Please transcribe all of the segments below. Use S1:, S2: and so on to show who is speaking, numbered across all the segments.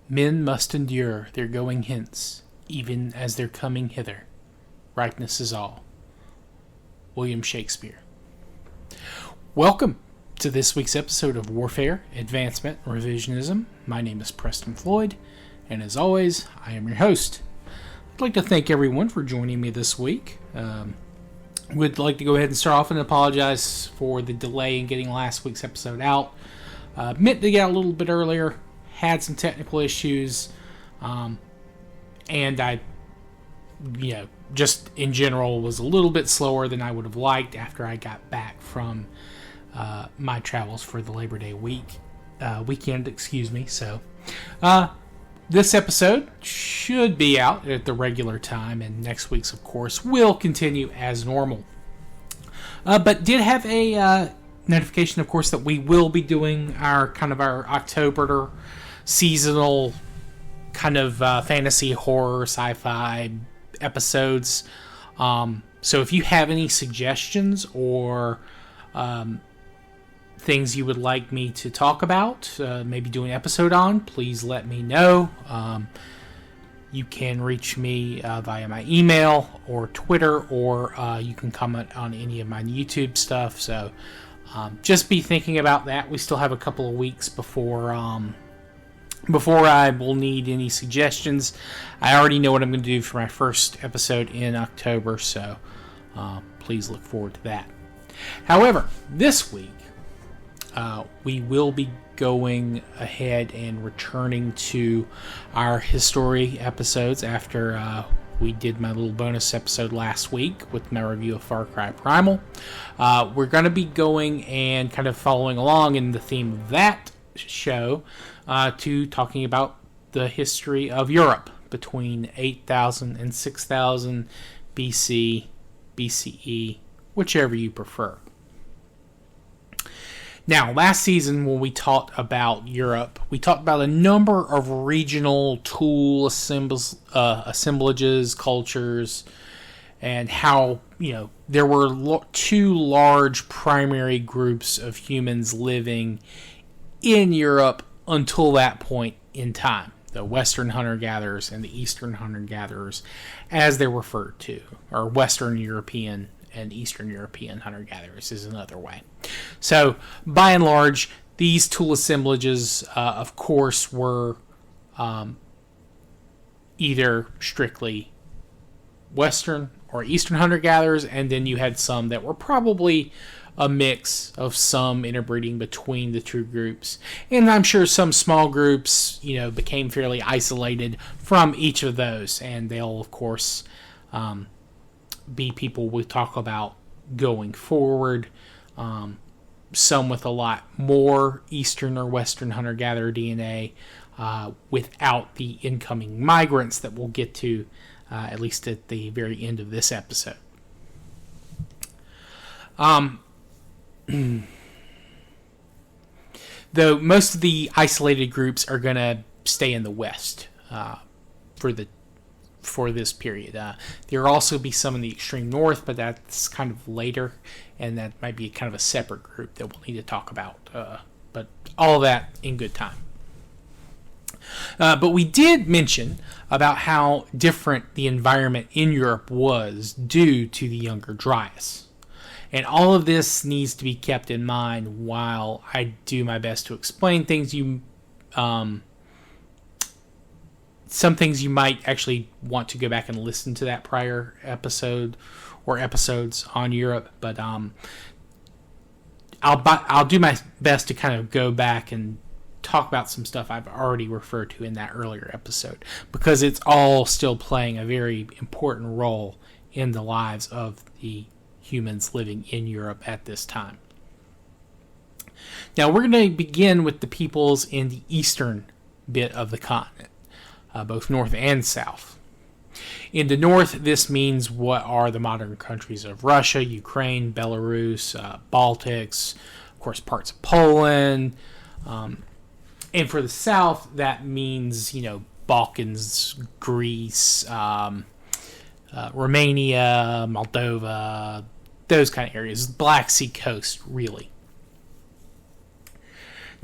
S1: Men must endure their going hence, even as their coming hither. Ripeness is all. William Shakespeare. Welcome to this week's episode of Warfare, Advancement, Revisionism. My name is Preston Floyd, and as always, I am your host. I'd like to thank everyone for joining me this week. Would like to go ahead and start off and apologize for the delay in getting last week's episode out. Meant to get a little bit earlier, had some technical issues, and I, just in general was a little bit slower than I would have liked after I got back from my travels for the Labor Day weekend. So, this episode should be out at the regular time, and next week's, of course, will continue as normal. But did have a notification, of course, that we will be doing our October seasonal kind of fantasy, horror, sci-fi episodes. So if you have any suggestions or things you would like me to talk about, maybe do an episode on, please let me know. You can reach me via my email or Twitter, or you can comment on any of my YouTube stuff. So just be thinking about that. We still have a couple of weeks before I will need any suggestions. I already know what I'm going to do for my first episode in October, so please look forward to that. However, this week, we will be going ahead and returning to our history episodes after we did my little bonus episode last week with my review of Far Cry Primal. We're going to be going and kind of following along in the theme of that show to talking about the history of Europe between 8,000 and 6,000 BC, BCE, whichever you prefer. Now, last season when we talked about Europe, we talked about a number of regional tool assemblages, cultures, and how, there were two large primary groups of humans living in Europe until that point in time. The Western hunter-gatherers and the Eastern hunter-gatherers, as they're referred to, or Western European and Eastern European hunter-gatherers is another way. So, by and large, these tool assemblages, of course, were either strictly Western or Eastern hunter-gatherers, and then you had some that were probably a mix of some interbreeding between the two groups. And I'm sure some small groups, became fairly isolated from each of those, and they'll, of course, be people we talk about going forward. Some with a lot more Eastern or Western hunter-gatherer DNA, without the incoming migrants that we'll get to, at least at the very end of this episode. Though most of the isolated groups are going to stay in the West for this period. There will also be some in the extreme north, but that's kind of later, and that might be kind of a separate group that we'll need to talk about. But all of that in good time. But we did mention about how different the environment in Europe was due to the Younger Dryas. And all of this needs to be kept in mind while I do my best to explain things some things you might actually want to go back and listen to that prior episode or episodes on Europe, but I'll do my best to kind of go back and talk about some stuff I've already referred to in that earlier episode, because it's all still playing a very important role in the lives of the humans living in Europe at this time. Now we're going to begin with the peoples in the eastern bit of the continent. Both north and south. In the north, this means what are the modern countries of Russia, Ukraine, Belarus, Baltics, of course parts of Poland. And for the south, that means, Balkans, Greece, Romania, Moldova, those kind of areas. Black Sea coast, really.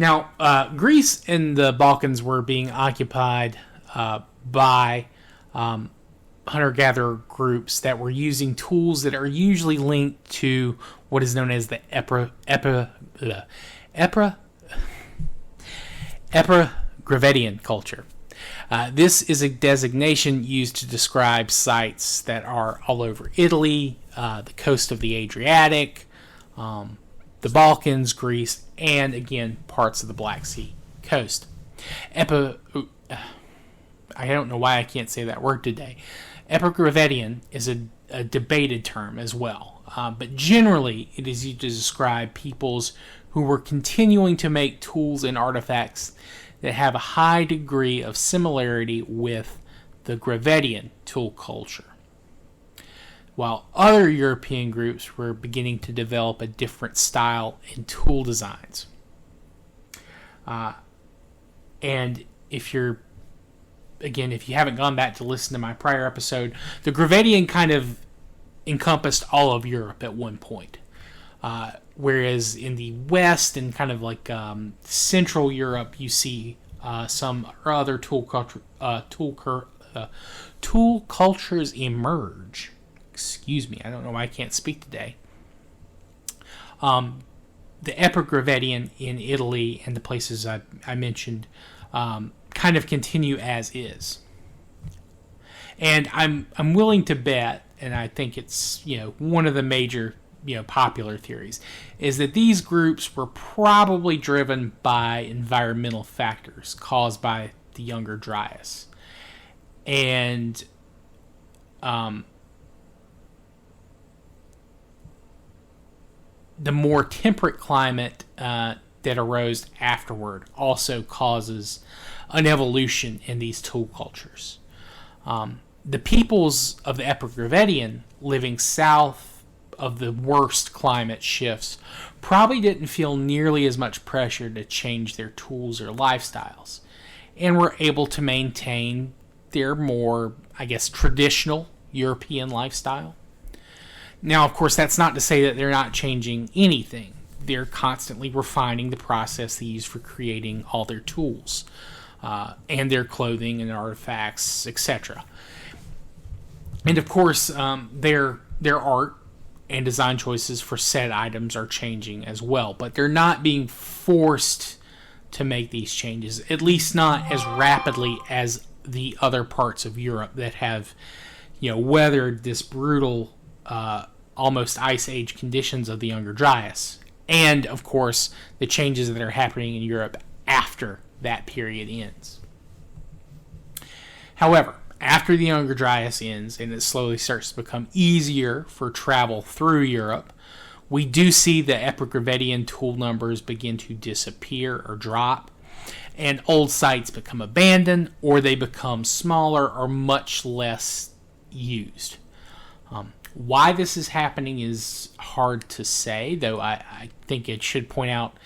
S1: Now, Greece and the Balkans were being occupied by hunter-gatherer groups that were using tools that are usually linked to what is known as the Epigravettian culture. This is a designation used to describe sites that are all over Italy, the coast of the Adriatic, the Balkans, Greece, and again, parts of the Black Sea coast. I don't know why I can't say that word today. Epigravettian is a debated term as well, but generally it is used to describe peoples who were continuing to make tools and artifacts that have a high degree of similarity with the Gravettian tool culture, while other European groups were beginning to develop a different style in tool designs. And if you haven't gone back to listen to my prior episode, the Gravettian kind of encompassed all of Europe at one point. Whereas in the West and kind of like Central Europe, you see some other tool cultures emerge. Excuse me, I don't know why I can't speak today. The Epigravettian in Italy and the places I mentioned kind of continue as is. And I'm willing to bet, and I think it's one of the major popular theories, is that these groups were probably driven by environmental factors caused by the Younger Dryas. And the more temperate climate that arose afterward also causes an evolution in these tool cultures. The peoples of the Epigravettian living south of the worst climate shifts probably didn't feel nearly as much pressure to change their tools or lifestyles, and were able to maintain their more, traditional European lifestyle. Now, of course, that's not to say that they're not changing anything. They're constantly refining the process they use for creating all their tools, and their clothing and artifacts, etc. And of course, their art and design choices for said items are changing as well, but they're not being forced to make these changes, at least not as rapidly as the other parts of Europe that have, weathered this brutal, almost ice age conditions of the Younger Dryas, and of course the changes that are happening in Europe after that period ends. However, after the Younger Dryas ends and it slowly starts to become easier for travel through Europe, we do see the Epigravettian tool numbers begin to disappear or drop, and old sites become abandoned, or they become smaller or much less used. Why this is happening is hard to say, though I think it should point out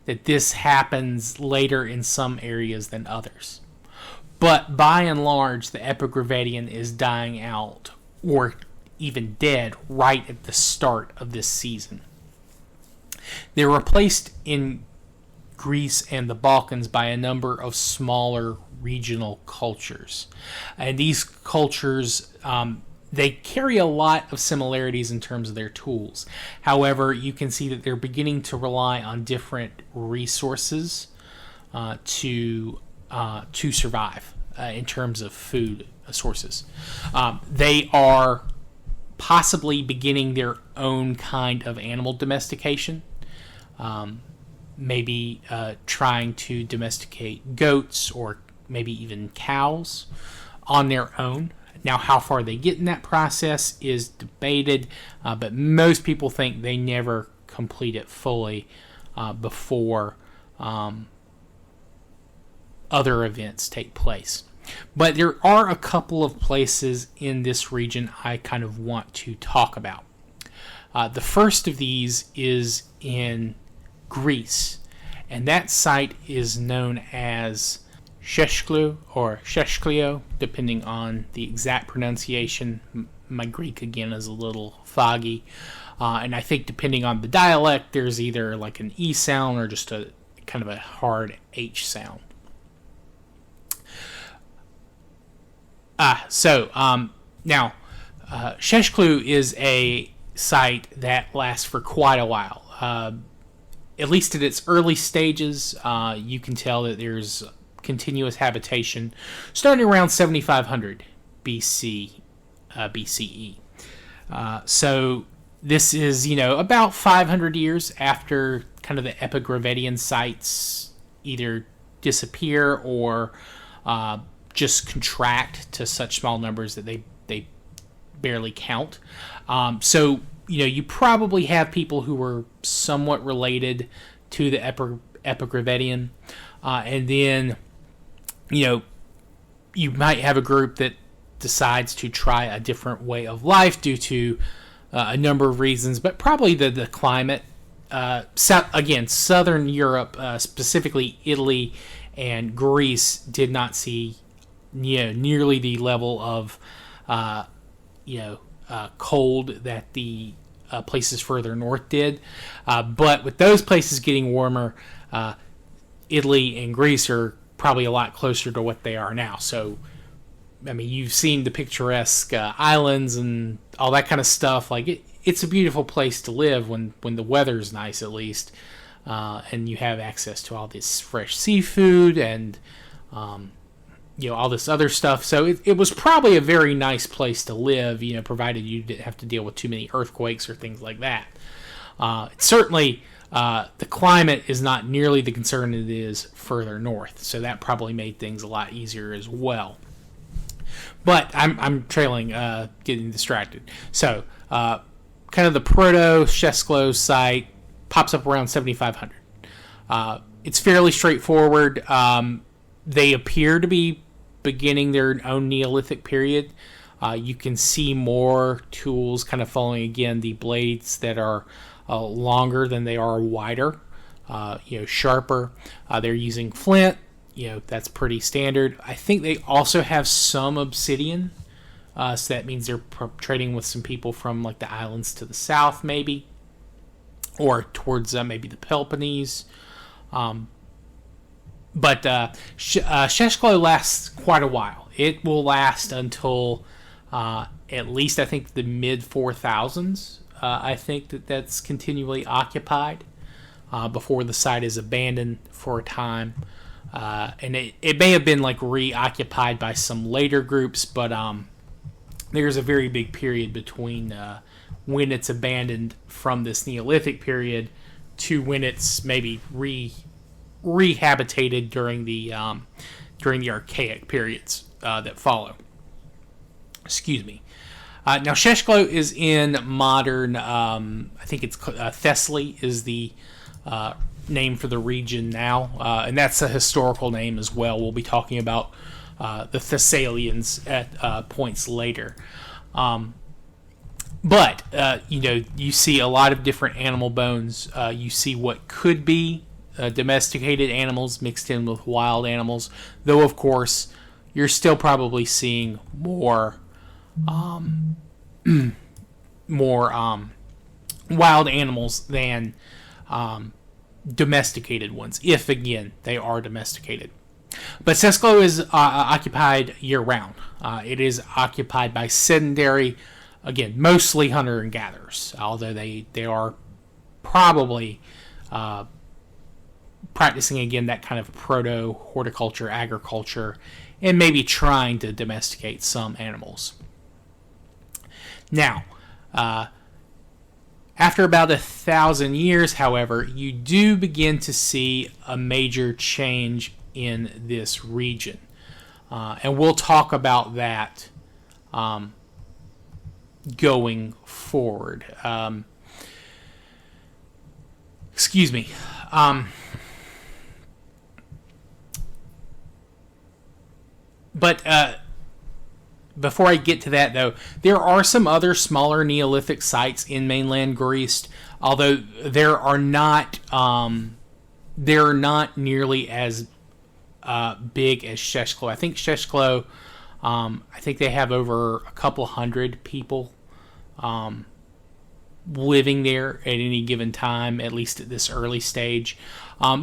S1: that this happens later in some areas than others. But by and large, the Epigravettian is dying out, or even dead, right at the start of this season. They're replaced in Greece and the Balkans by a number of smaller regional cultures. And these cultures, they carry a lot of similarities in terms of their tools. However, you can see that they're beginning to rely on different resources to survive in terms of food sources. They are possibly beginning their own kind of animal domestication. Maybe trying to domesticate goats or maybe even cows on their own. Now, how far they get in that process is debated, but most people think they never complete it fully before other events take place. But there are a couple of places in this region I kind of want to talk about. The first of these is in Greece, and that site is known as Sheshklu or Sheshklio, depending on the exact pronunciation. My Greek, again, is a little foggy, and I think depending on the dialect, there's either like an E sound or just a kind of a hard H sound. Now, Sheshklu is a site that lasts for quite a while. At least at its early stages, you can tell that there's continuous habitation starting around 7500 BCE. So this is, about 500 years after kind of the Epigravettian sites either disappear or just contract to such small numbers that they barely count. So you probably have people who were somewhat related to the Epigravettian, and then you might have a group that decides to try a different way of life due to a number of reasons, but probably the climate. Southern Europe, specifically Italy and Greece, did not see nearly the level of cold that the places further north did. But with those places getting warmer, Italy and Greece are probably a lot closer to what they are now. So, I mean, you've seen the picturesque islands and all that kind of stuff. Like, it's a beautiful place to live when the weather's nice, at least. And you have access to all this fresh seafood and, all this other stuff. So it was probably a very nice place to live, provided you didn't have to deal with too many earthquakes or things like that. Certainly, the climate is not nearly the concern it is further north. So that probably made things a lot easier as well. But I'm trailing, getting distracted. So, kind of the proto-Sheshklo site pops up around 7,500. It's fairly straightforward. They appear to be beginning their own Neolithic period. You can see more tools kind of following, again, the blades that are longer than they are wider, sharper. They're using flint. That's pretty standard. I think they also have some obsidian. So that means they're trading with some people from like the islands to the south, maybe, or towards maybe the Peloponnese. But Sheshklo lasts quite a while. It will last until at least, I think, the mid 4000s. I think that's continually occupied before the site is abandoned for a time. And it may have been like reoccupied by some later groups, but there's a very big period between when it's abandoned from this Neolithic period to when it's maybe rehabitated during the Archaic periods that follow. Excuse me. Now Sheshklo is in modern. I think it's Thessaly is the name for the region now, and that's a historical name as well. We'll be talking about the Thessalians at points later. But you see a lot of different animal bones. You see what could be domesticated animals mixed in with wild animals, though of course you're still probably seeing more wild animals than domesticated ones, if again they are domesticated. But Sheshklo is occupied year-round. It is occupied by sedentary, again, mostly hunter and gatherers, although they are probably practicing, again, that kind of proto-horticulture, agriculture, and maybe trying to domesticate some animals. Now, after about 1,000 years, however, you do begin to see a major change in this region. And we'll talk about that going forward. Excuse me. But before I get to that, though, there are some other smaller Neolithic sites in mainland Greece, although they're not nearly as big as Sheshklo. I think Sheshklo, I think they have over a couple hundred people living there at any given time, at least at this early stage.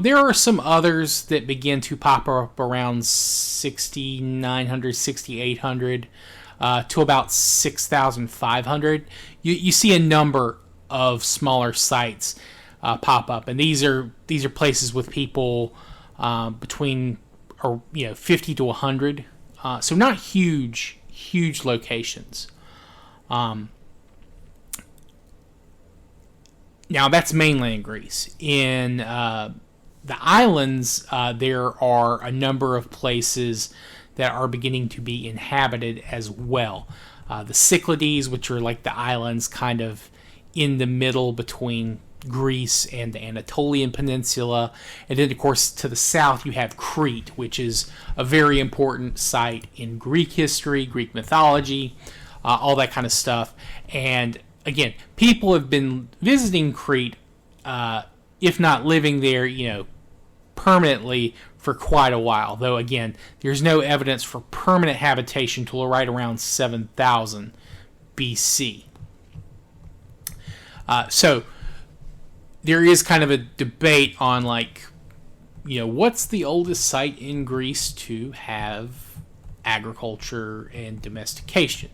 S1: There are some others that begin to pop up around 6,900, 6,800 to about 6,500. You see a number of smaller sites pop up, and these are places with people between 50 to 100. So not huge locations. Now that's mainland Greece. In the islands, there are a number of places that are beginning to be inhabited as well. The Cyclades, which are like the islands kind of in the middle between Greece and the Anatolian Peninsula. And then, of course, to the south, you have Crete, which is a very important site in Greek history, Greek mythology, all that kind of stuff. And again, people have been visiting Crete, if not living there, permanently for quite a while. Though, again, there's no evidence for permanent habitation till right around 7,000 BC. So there is kind of a debate on, what's the oldest site in Greece to have agriculture and domestication?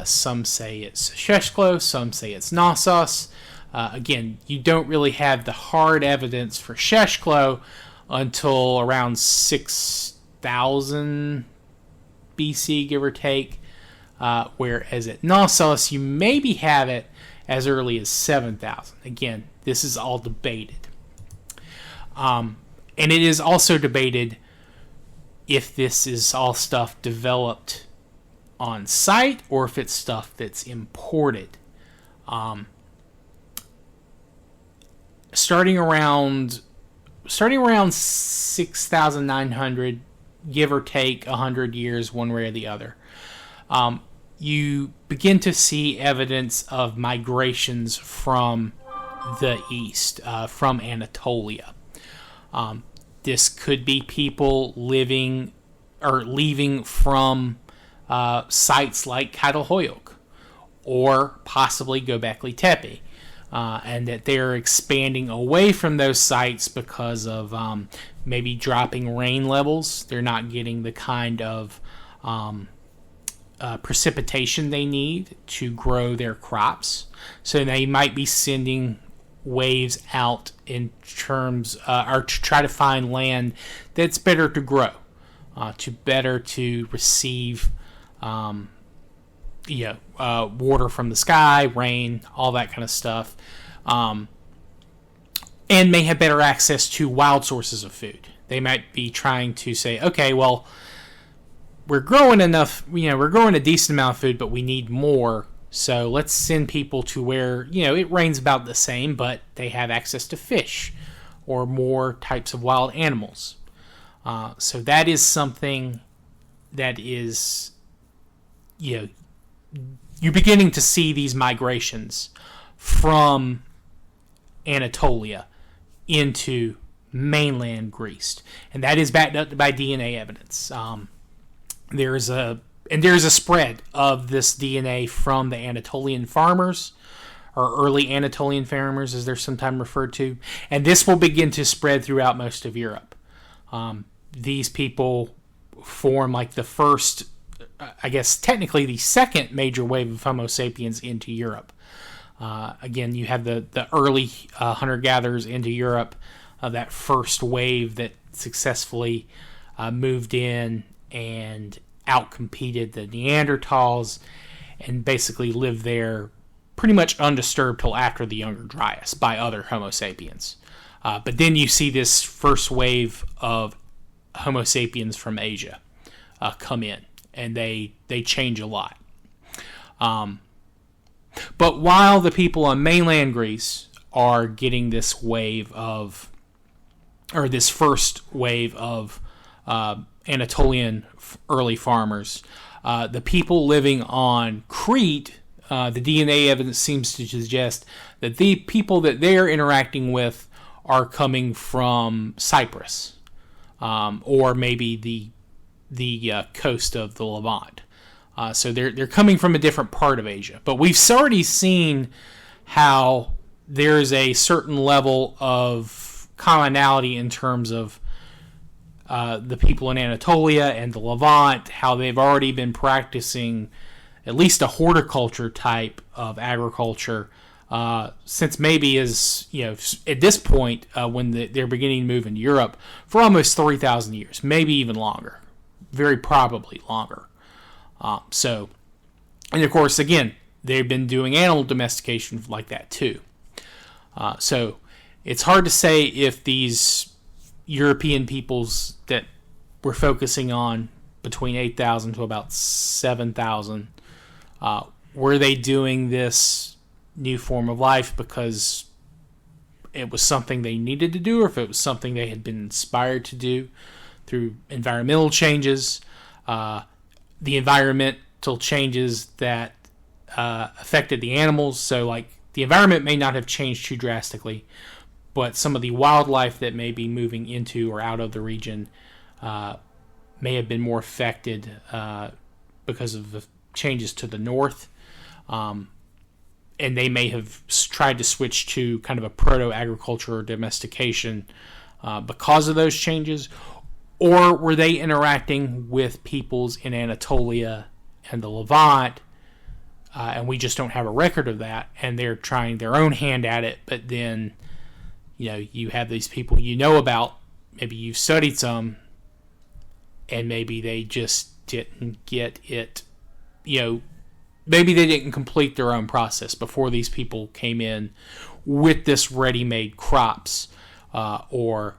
S1: Some say it's Sheshklo, some say it's Knossos. Again, you don't really have the hard evidence for Sheshklo until around 6,000 BC, give or take. Whereas at Knossos, you maybe have it as early as 7,000. Again, this is all debated. And it is also debated if this is all stuff developed on site or if it's stuff that's imported. Starting around 6,900, give or take 100 years, one way or the other, you begin to see evidence of migrations from the east, from Anatolia. This could be people living or leaving from sites like Catalhoyuk or possibly Göbekli Tepe, and that they're expanding away from those sites because of maybe dropping rain levels. They're not getting the kind of precipitation they need to grow their crops. So they might be sending waves out in terms, or to try to find land that's better to grow, to receive, water from the sky, rain, all that kind of stuff, and may have better access to wild sources of food. They might be trying to say, okay, well, we're growing enough, we're growing a decent amount of food, but we need more. So let's send people to where, it rains about the same, but they have access to fish or more types of wild animals. So that is something that is, you're beginning to see these migrations from Anatolia into mainland Greece. And that is backed up by DNA evidence. There's a spread of this DNA from the Anatolian farmers, or early Anatolian farmers, as they're sometimes referred to, and this will begin to spread throughout most of Europe. These people form the first, I guess technically the second major wave of Homo sapiens into Europe. Again, you have the early hunter-gatherers into Europe, that first wave that successfully moved in and outcompeted the Neanderthals and basically lived there pretty much undisturbed till after the Younger Dryas by other Homo sapiens. But then you see this first wave of Homo sapiens from Asia come in, and they change a lot. But while the people on mainland Greece are getting this first wave of Anatolian early farmers, the people living on Crete, the DNA evidence seems to suggest that the people that they're interacting with are coming from Cyprus, or maybe the coast of the Levant. So they're coming from a different part of Asia. But we've already seen how there is a certain level of commonality in terms of the people in Anatolia and the Levant, how they've already been practicing at least a horticulture type of agriculture since maybe as at this point when they're beginning to move into Europe for almost 3,000 years, maybe even longer, very probably longer. And of course, again, they've been doing animal domestication like that too. So it's hard to say if these European peoples that we're focusing on between 8,000 to about 7,000, were they doing this new form of life because it was something they needed to do, or if it was something they had been inspired to do through environmental changes, the environmental changes that affected the animals. So, like, the environment may not have changed too drastically, but some of the wildlife that may be moving into or out of the region may have been more affected because of the changes to the north. And they may have tried to switch to kind of a proto-agriculture or domestication because of those changes. Or were they interacting with peoples in Anatolia and the Levant, and we just don't have a record of that, and they're trying their own hand at it, but then you have these people about, maybe you've studied some, and maybe they just didn't get it, maybe they didn't complete their own process before these people came in with this ready-made crops or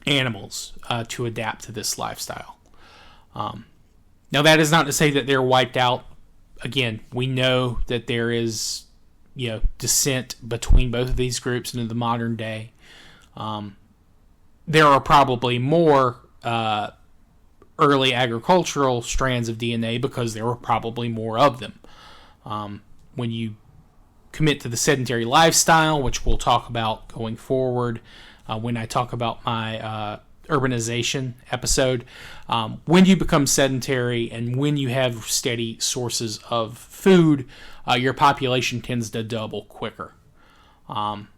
S1: animals to adapt to this lifestyle. Now, that is not to say that they're wiped out. Again, we know that there is dissent between both of these groups into the modern day. There are probably more early agricultural strands of DNA because there were probably more of them. When you commit to the sedentary lifestyle, which we'll talk about going forward when I talk about my urbanization episode, when you become sedentary and when you have steady sources of food, your population tends to double quicker. And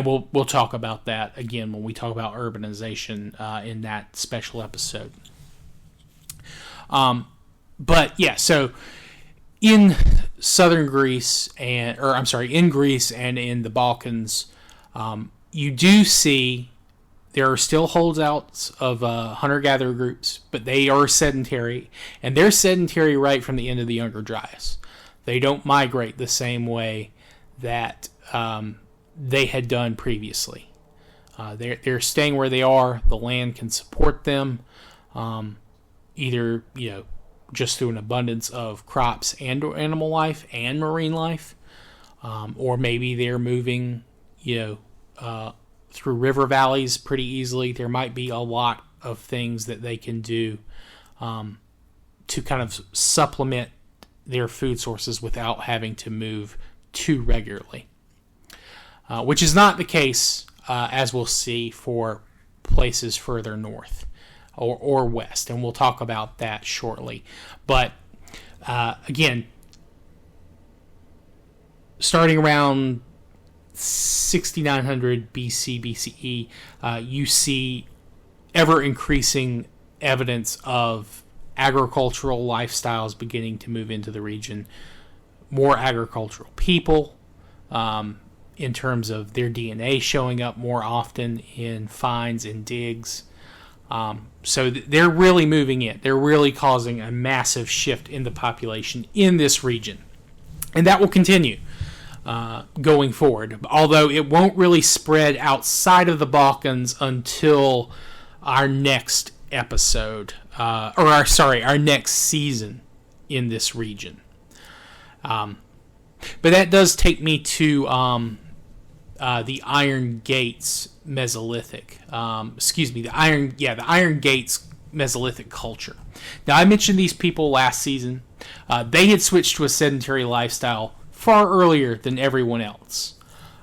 S1: we'll talk about that again when we talk about urbanization in that special episode. But yeah, so in southern Greece in Greece and in the Balkans, you do see there are still holdouts of hunter-gatherer groups, but they are sedentary, and they're sedentary right from the end of the Younger Dryas. They don't migrate the same way that they had done previously. They're staying where they are. The land can support them, either just through an abundance of crops and animal life and marine life, or maybe they're moving through river valleys pretty easily. There might be a lot of things that they can do to kind of supplement their food sources without having to move too regularly, which is not the case, as we'll see, for places further north or west, and we'll talk about that shortly. But again, starting around 6900 BC, BCE, you see ever-increasing evidence of agricultural lifestyles beginning to move into the region. More agricultural people, in terms of their DNA showing up more often in finds and digs. So they're really moving in. They're really causing a massive shift in the population in this region. And that will continue going forward, although it won't really spread outside of the Balkans until our next episode, our next season in this region. But that does take me to the Iron Gates Mesolithic. The Iron Gates Mesolithic culture. Now, I mentioned these people last season. They had switched to a sedentary lifestyle far earlier than everyone else,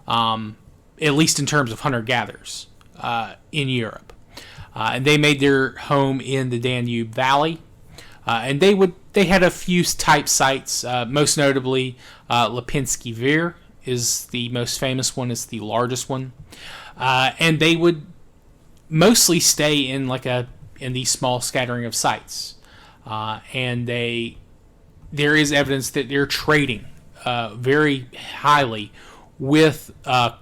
S1: at least in terms of hunter-gatherers in Europe. And they made their home in the Danube Valley, And they had a few type sites, most notably Lipinski Vir is the most famous one. It's the largest one. And they would mostly stay in these small scattering of sites. And there is evidence that they're trading very highly with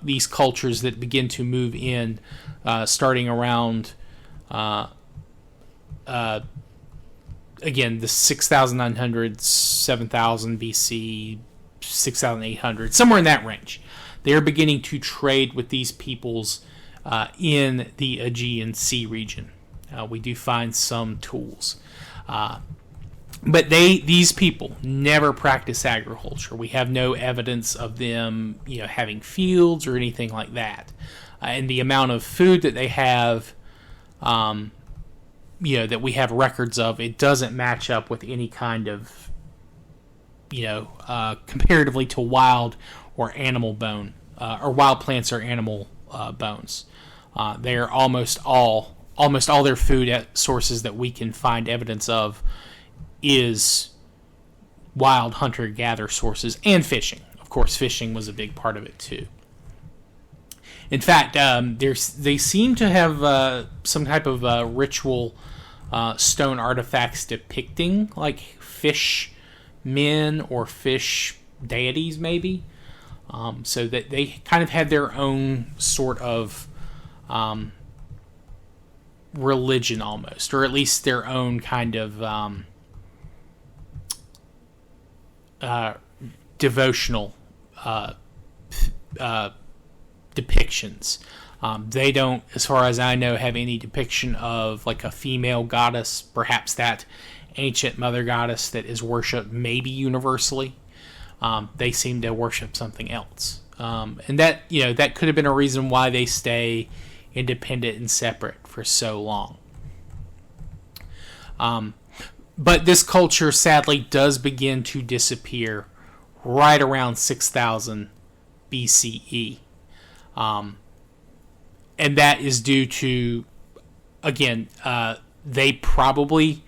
S1: these cultures that begin to move in starting around again, the 6,900, 7,000 BC, 6,800, somewhere in that range. They're beginning to trade with these peoples in the Aegean Sea region. We do find some tools. But these people never practice agriculture. We have no evidence of them, having fields or anything like that. And the amount of food that they have, that we have records of, it doesn't match up with any kind of, comparatively to wild or animal bone, or wild plants or animal bones. They are almost all their food sources that we can find evidence of is wild hunter-gatherer sources and fishing. Of course, fishing was a big part of it too. In fact, they seem to have some type of ritual stone artifacts depicting like fish men or fish deities, maybe. So that they kind of had their own sort of religion almost, or at least their own kind of devotional depictions. They don't, as far as I know, have any depiction of like a female goddess, perhaps that ancient mother goddess that is worshipped maybe universally. They seem to worship something else. And that could have been a reason why they stay independent and separate for so long. But this culture sadly does begin to disappear right around 6,000 BCE. And that is due to, again, they probably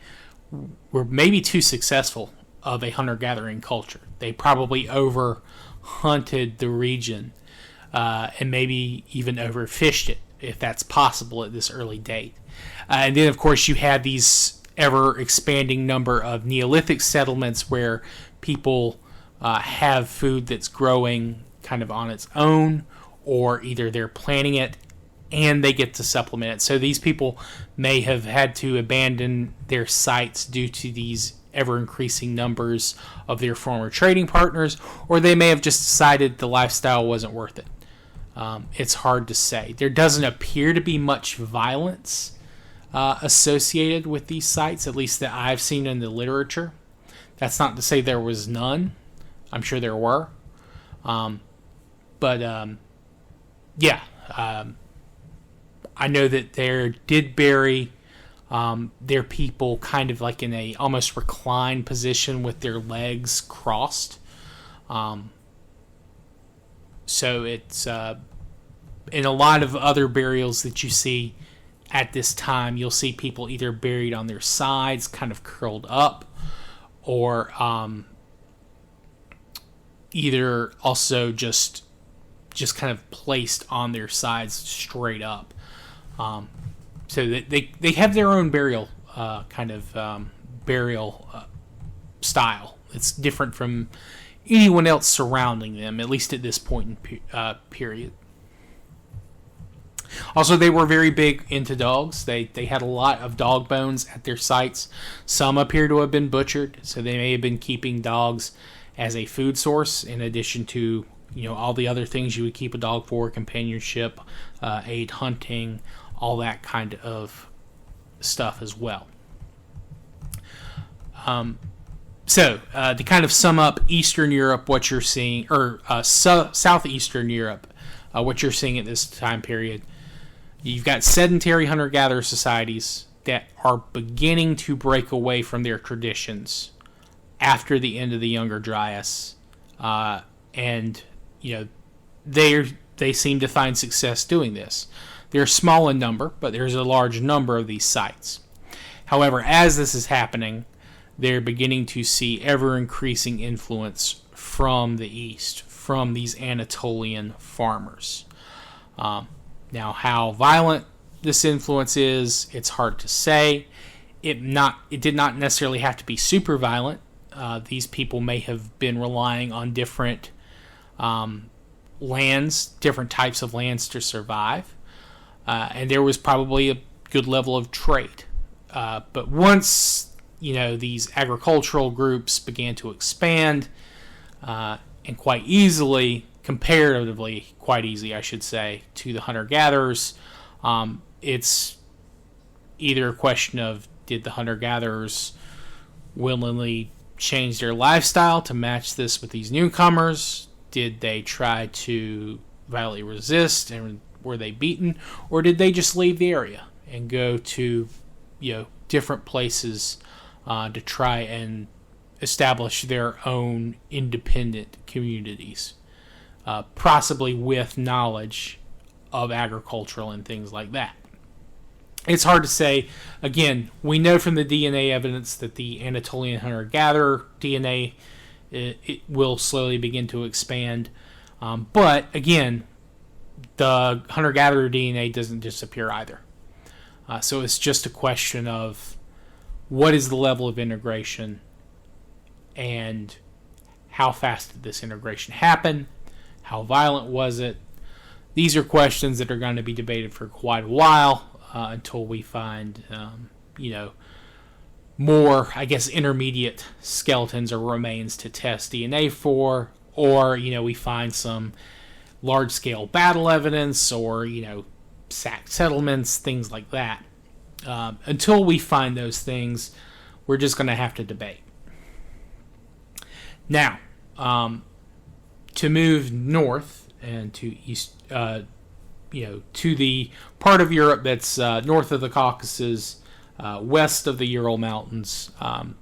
S1: were maybe too successful of a hunter-gathering culture. They probably over-hunted the region and maybe even overfished it, if that's possible at this early date. And then, of course, you have these ever-expanding number of Neolithic settlements where people have food that's growing kind of on its own, or either they're planting it and they get to supplement it. So these people may have had to abandon their sites due to these ever-increasing numbers of their former trading partners, or they may have just decided the lifestyle wasn't worth it. It's hard to say. There doesn't appear to be much violence associated with these sites, at least that I've seen in the literature. That's not to say there was none. I'm sure there were. I know that they did bury their people kind of like in a almost reclined position with their legs crossed. So it's in a lot of other burials that you see at this time, you'll see people either buried on their sides, kind of curled up, or either also just kind of placed on their sides straight up. So that they have their own burial style. It's different from anyone else surrounding them, at least at this point in period. Also, they were very big into dogs. They had a lot of dog bones at their sites. Some appear to have been butchered, so they may have been keeping dogs as a food source in addition to all the other things you would keep a dog for: companionship, aid hunting, all that kind of stuff as well. So to kind of sum up Eastern Europe, what you're seeing, or Southeastern Europe, what you're seeing at this time period, you've got sedentary hunter-gatherer societies that are beginning to break away from their traditions after the end of the Younger Dryas, and they seem to find success doing this. They're small in number, but there's a large number of these sites. However, as this is happening, they're beginning to see ever-increasing influence from the east, from these Anatolian farmers. Now, how violent this influence is, it's hard to say. It did not necessarily have to be super violent. These people may have been relying on different lands, different types of lands to survive. And there was probably a good level of trade. But once, these agricultural groups began to expand, and quite easily, comparatively quite easy, I should say, to the hunter-gatherers, it's either a question of, did the hunter-gatherers willingly change their lifestyle to match this with these newcomers? Did they try to violently resist, and were they beaten? Or did they just leave the area and go to, different places to try and establish their own independent communities, possibly with knowledge of agricultural and things like that? It's hard to say. Again, we know from the DNA evidence that the Anatolian hunter-gatherer DNA it will slowly begin to expand. But again, the hunter-gatherer DNA doesn't disappear either. So it's just a question of what is the level of integration and how fast did this integration happen? How violent was it? These are questions that are going to be debated for quite a while. Until we find, more, intermediate skeletons or remains to test DNA for, or, we find some large-scale battle evidence or, sacked settlements, things like that. Until we find those things, we're just going to have to debate. Now, to move north and to east, to the part of Europe that's north of the Caucasus, west of the Ural Mountains, kind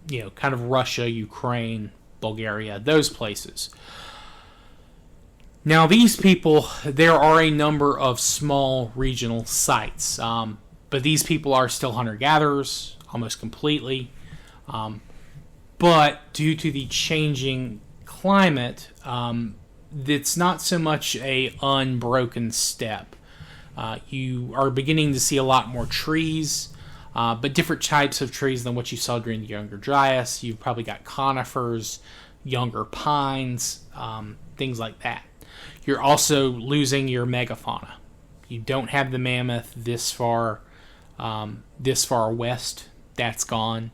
S1: of Russia, Ukraine, Bulgaria, those places. Now, these people, there are a number of small regional sites, but these people are still hunter-gatherers, almost completely. But due to the changing climate, it's not so much a unbroken step. You are beginning to see a lot more trees, but different types of trees than what you saw during the Younger Dryas. You've probably got conifers, younger pines, things like that. You're also losing your megafauna. You don't have the mammoth this far west. That's gone.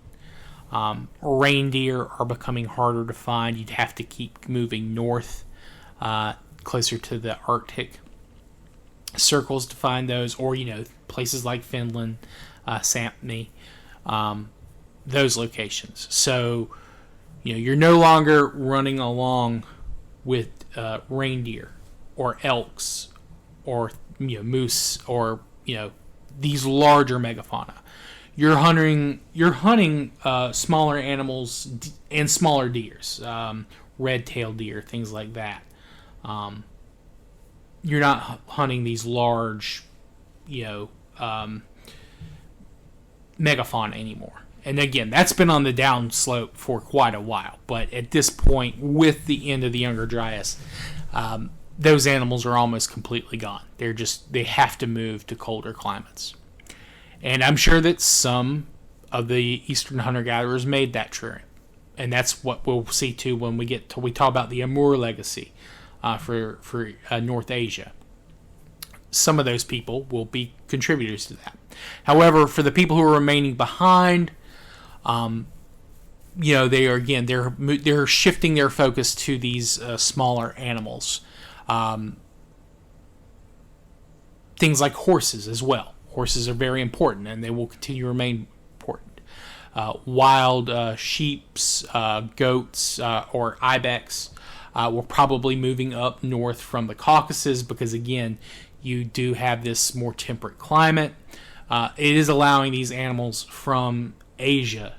S1: Reindeer are becoming harder to find. You'd have to keep moving north, closer to the Arctic circles to find those, or places like Finland, Sapmi, those locations. So you're no longer running along with reindeer or elks or moose or these larger megafauna. You're hunting smaller animals and smaller deers, red-tailed deer, things like that. You're not hunting these large, megafauna anymore. And again, that's been on the downslope for quite a while. But at this point, with the end of the Younger Dryas, those animals are almost completely gone. They have to move to colder climates. And I'm sure that some of the eastern hunter-gatherers made that trip. And that's what we'll see too when we talk about the Amur legacy for North Asia. Some of those people will be contributors to that. However, for the people who are remaining behind, they're shifting their focus to these smaller animals. Things like horses as well. Horses are very important, and they will continue to remain important. Wild sheeps, goats, or ibex were probably moving up north from the Caucasus because, again, you do have this more temperate climate. It is allowing these animals from Asia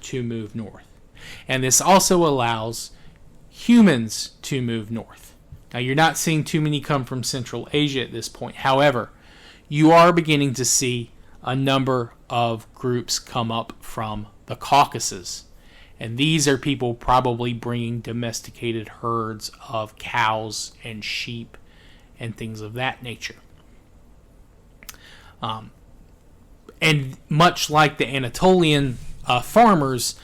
S1: to move north. And this also allows humans to move north. Now, you're not seeing too many come from Central Asia at this point. However, you are beginning to see a number of groups come up from the Caucasus. And these are people probably bringing domesticated herds of cows and sheep and things of that nature. And much like the Anatolian farmers,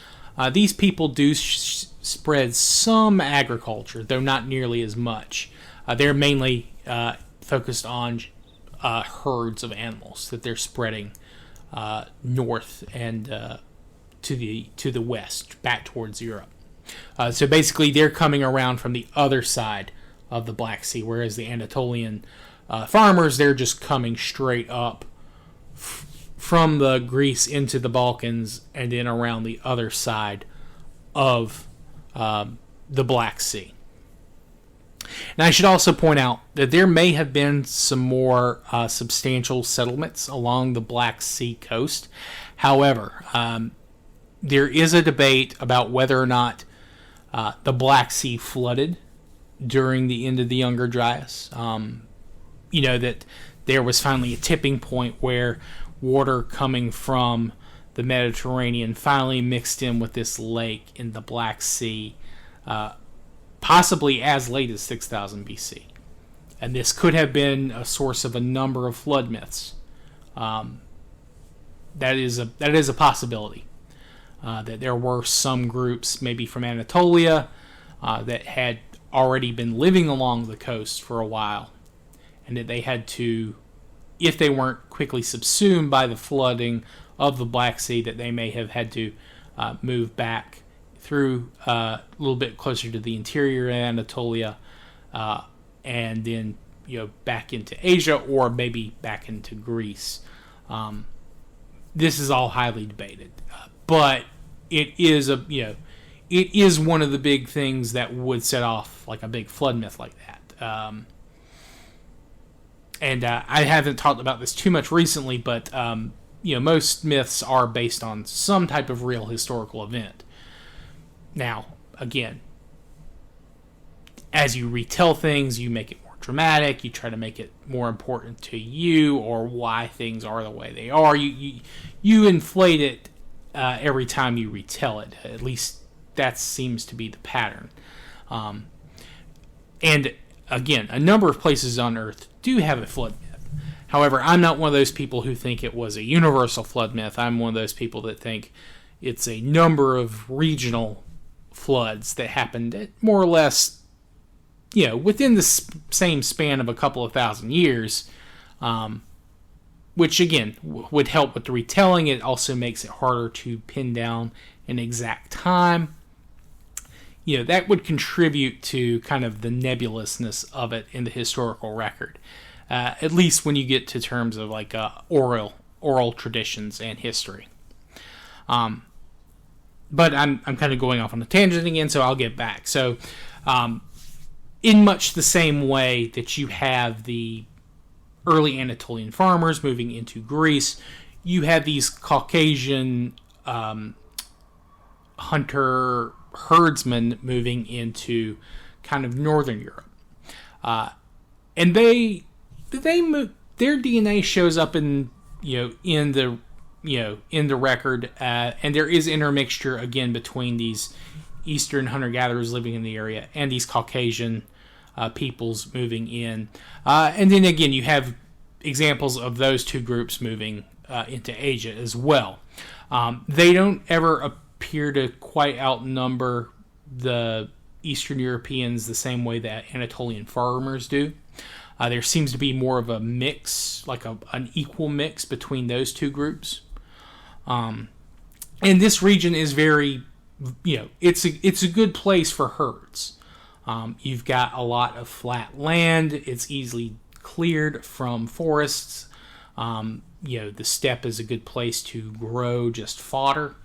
S1: these people do spread some agriculture, though not nearly as much. They're mainly focused on herds of animals that they're spreading north and to the west, back towards Europe. So basically, they're coming around from the other side of the Black Sea, whereas the Anatolian farmers, they're just coming straight up from the Greece into the Balkans and then around the other side of the Black Sea. Now, I should also point out that there may have been some more substantial settlements along the Black Sea coast. However, there is a debate about whether or not the Black Sea flooded during the end of the Younger Dryas. That there was finally a tipping point where water coming from the Mediterranean finally mixed in with this lake in the Black Sea, possibly as late as 6000 BC. And this could have been a source of a number of flood myths. That is a possibility. That there were some groups, maybe from Anatolia, that had already been living along the coast for a while, and that they had to, if they weren't quickly subsumed by the flooding of the Black Sea, that they may have had to move back through a little bit closer to the interior of Anatolia, and then back into Asia, or maybe back into Greece. This is all highly debated, but it is it is one of the big things that would set off like a big flood myth like that. And I haven't talked about this too much recently, but most myths are based on some type of real historical event. Now, again, as you retell things, you make it more dramatic. You try to make it more important to you, or why things are the way they are. You inflate it every time you retell it. At least that seems to be the pattern. And again, a number of places on Earth do have a flood myth. However, I'm not one of those people who think it was a universal flood myth. I'm one of those people that think it's a number of regional floods that happened at more or less, within the same span of a couple of thousand years, which again would help with the retelling. It also makes it harder to pin down an exact time. That would contribute to kind of the nebulousness of it in the historical record, at least when you get to terms of like oral traditions and history. But I'm kind of going off on a tangent again, so I'll get back. So, in much the same way that you have the early Anatolian farmers moving into Greece, you have these Caucasian hunter herdsmen moving into kind of northern Europe, and they move, their DNA shows up in the record, and there is intermixture again between these Eastern hunter-gatherers living in the area and these Caucasian peoples moving in, and then again you have examples of those two groups moving into Asia as well. They don't ever appear to quite outnumber the Eastern Europeans the same way that Anatolian farmers do. There seems to be more of a mix, like an equal mix between those two groups. And this region is very, it's a good place for herds. You've got a lot of flat land. It's easily cleared from forests. The steppe is a good place to grow just fodder.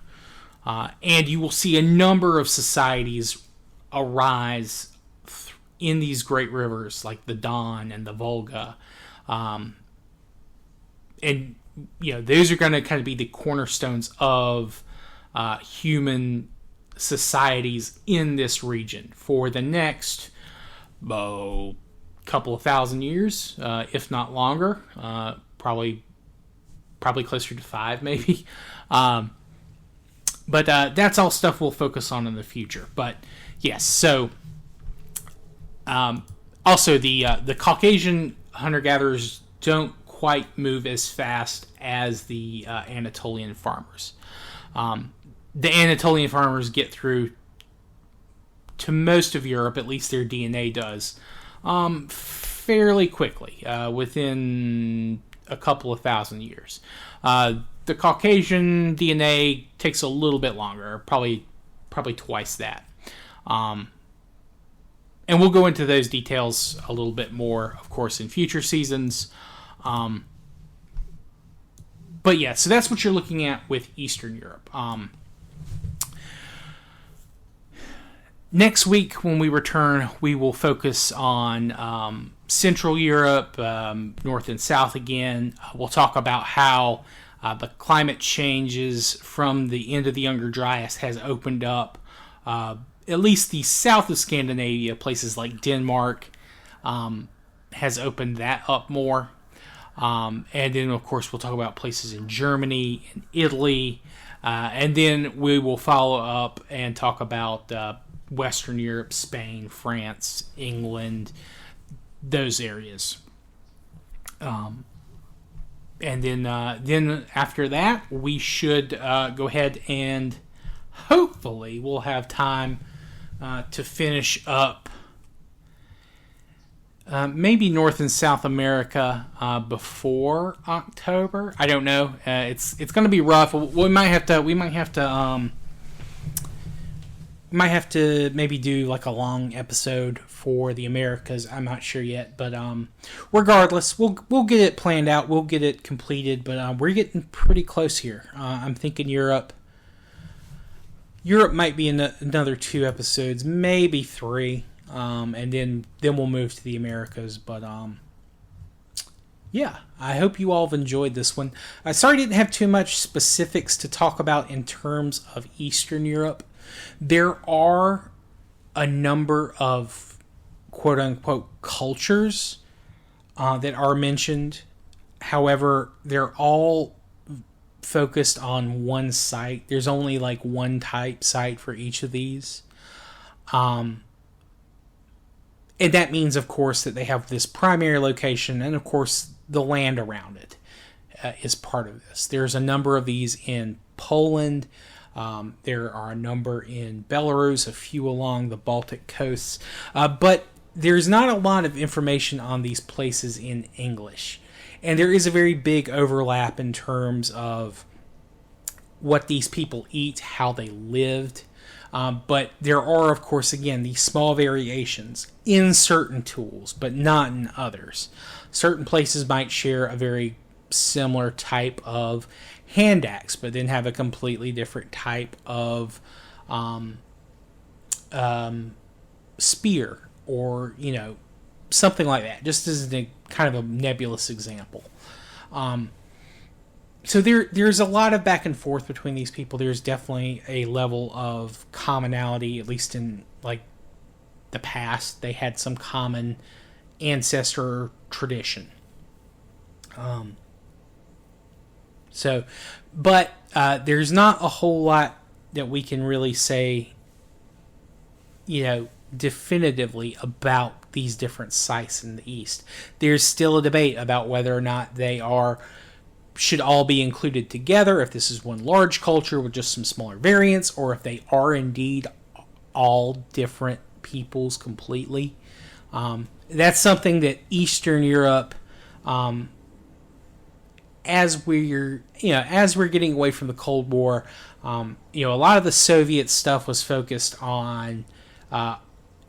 S1: And you will see a number of societies arise in these great rivers like the Don and the Volga. And those are going to kind of be the cornerstones of human societies in this region for the next couple of thousand years, if not longer. Probably probably closer to 5 maybe. But that's all stuff we'll focus on in the future. But yes, so also the Caucasian hunter-gatherers don't quite move as fast as the Anatolian farmers. The Anatolian farmers get through to most of Europe, at least their DNA does, fairly quickly, within a couple of thousand years. The Caucasian DNA takes a little bit longer, probably twice that. And we'll go into those details a little bit more, of course, in future seasons. But yeah, so that's what you're looking at with Eastern Europe. Next week, when we return, we will focus on Central Europe, North and South again. We'll talk about how the climate changes from the end of the Younger Dryas has opened up at least the south of Scandinavia, places like Denmark, has opened that up more. And then, of course, we'll talk about places in Germany and Italy. And then we will follow up and talk about Western Europe, Spain, France, England, those areas. And then after that, we should go ahead and hopefully we'll have time to finish up maybe North and South America before October. I don't know. It's going to be rough. We might have to maybe do like a long episode for the Americas. I'm not sure yet, but regardless, we'll get it planned out. We'll get it completed, but we're getting pretty close here. I'm thinking Europe might be another 2 episodes, maybe 3, and then we'll move to the Americas. But yeah, I hope you all have enjoyed this one. Sorry I didn't have too much specifics to talk about in terms of Eastern Europe. There are a number of quote-unquote cultures that are mentioned. However, they're all focused on one site. There's only like one type site for each of these. And that means, of course, that they have this primary location, and of course the land around it is part of this. There's a number of these in Poland. There are a number in Belarus, a few along the Baltic coasts, but there's not a lot of information on these places in English. And there is a very big overlap in terms of what these people eat, how they lived. But there are, of course, again, these small variations in certain tools, but not in others. Certain places might share a very similar type of hand axe, but then have a completely different type of spear, or something like that, just as a kind of a nebulous example. So there's a lot of back and forth between these people. There's definitely a level of commonality, at least in like the past. They had some common ancestor tradition. But there's not a whole lot that we can really say, definitively about these different sites in the East. There's still a debate about whether or not they should all be included together, if this is one large culture with just some smaller variants, or if they are indeed all different peoples completely. That's something that Eastern Europe, as we're getting away from the Cold War, a lot of the Soviet stuff was focused on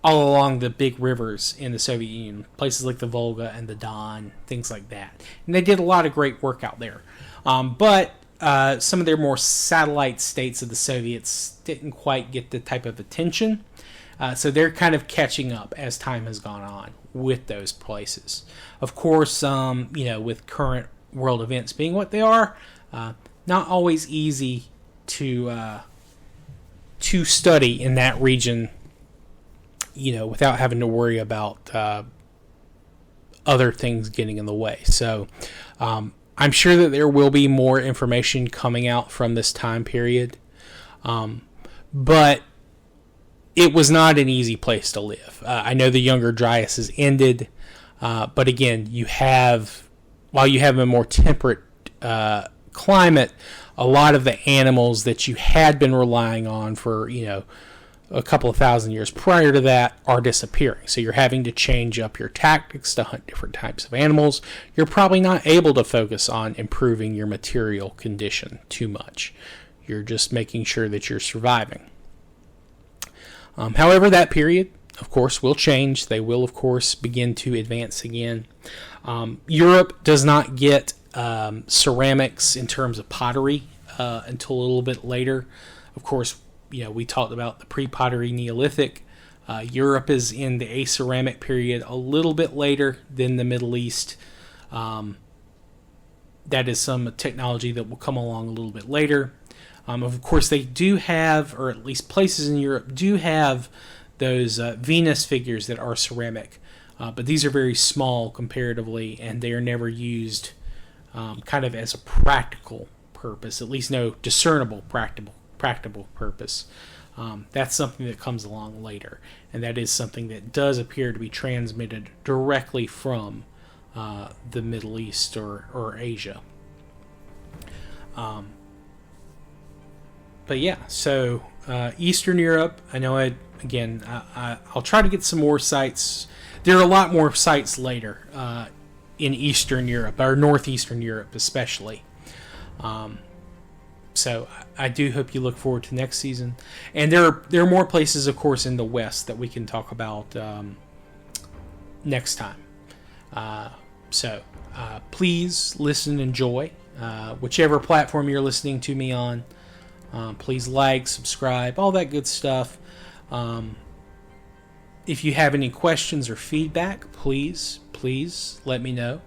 S1: all along the big rivers in the Soviet Union, places like the Volga and the Don, things like that. And they did a lot of great work out there. But some of their more satellite states of the Soviets didn't quite get the type of attention. So they're kind of catching up as time has gone on with those places. Of course, with current world events being what they are, not always easy to study in that region, without having to worry about other things getting in the way. So I'm sure that there will be more information coming out from this time period, but it was not an easy place to live. I know the Younger Dryas has ended, but again, while you have a more temperate climate, a lot of the animals that you had been relying on for, a couple of thousand years prior to that are disappearing. So you're having to change up your tactics to hunt different types of animals. You're probably not able to focus on improving your material condition too much. You're just making sure that you're surviving. However, that period, of course, will change. They will, of course, begin to advance again. Europe does not get ceramics in terms of pottery until a little bit later. Of course, we talked about the pre-pottery Neolithic. Europe is in the aceramic period a little bit later than the Middle East. That is some technology that will come along a little bit later. Of course, they do have, or at least places in Europe do have, those Venus figures that are ceramic. But these are very small comparatively, and they are never used kind of as a practical purpose, at least no discernible practical purpose. That's something that comes along later, and that is something that does appear to be transmitted directly from the Middle East or Asia. But yeah, so Eastern Europe, I know I'll try to get some more sites. There are a lot more sites later in Eastern Europe, or Northeastern Europe especially. So I do hope you look forward to next season. And there are more places, of course, in the West that we can talk about next time. So please listen and enjoy. Whichever platform you're listening to me on, please like, subscribe, all that good stuff. If you have any questions or feedback, please let me know.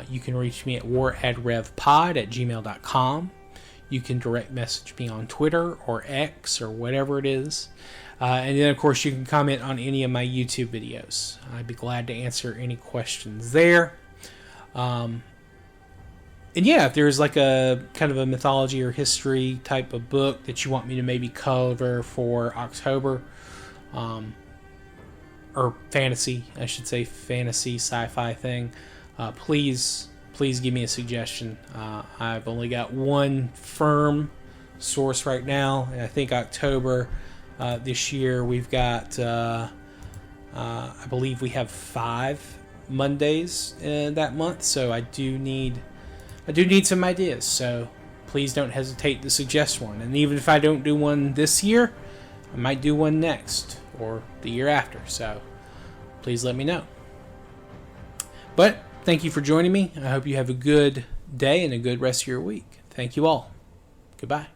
S1: You can reach me at waradrevpod@gmail.com. You can direct message me on Twitter or X or whatever it is. And then, of course, you can comment on any of my YouTube videos. I'd be glad to answer any questions there. And yeah, if there's like a kind of a mythology or history type of book that you want me to maybe cover for October, or fantasy, I should say, fantasy sci-fi thing, please give me a suggestion. I've only got one firm source right now, and I think October this year we've got I believe we have 5 Mondays that month, so I do need some ideas, so please don't hesitate to suggest one. And even if I don't do one this year, I might do one next or the year after, so please let me know. But thank you for joining me. I hope you have a good day and a good rest of your week. Thank you all. Goodbye.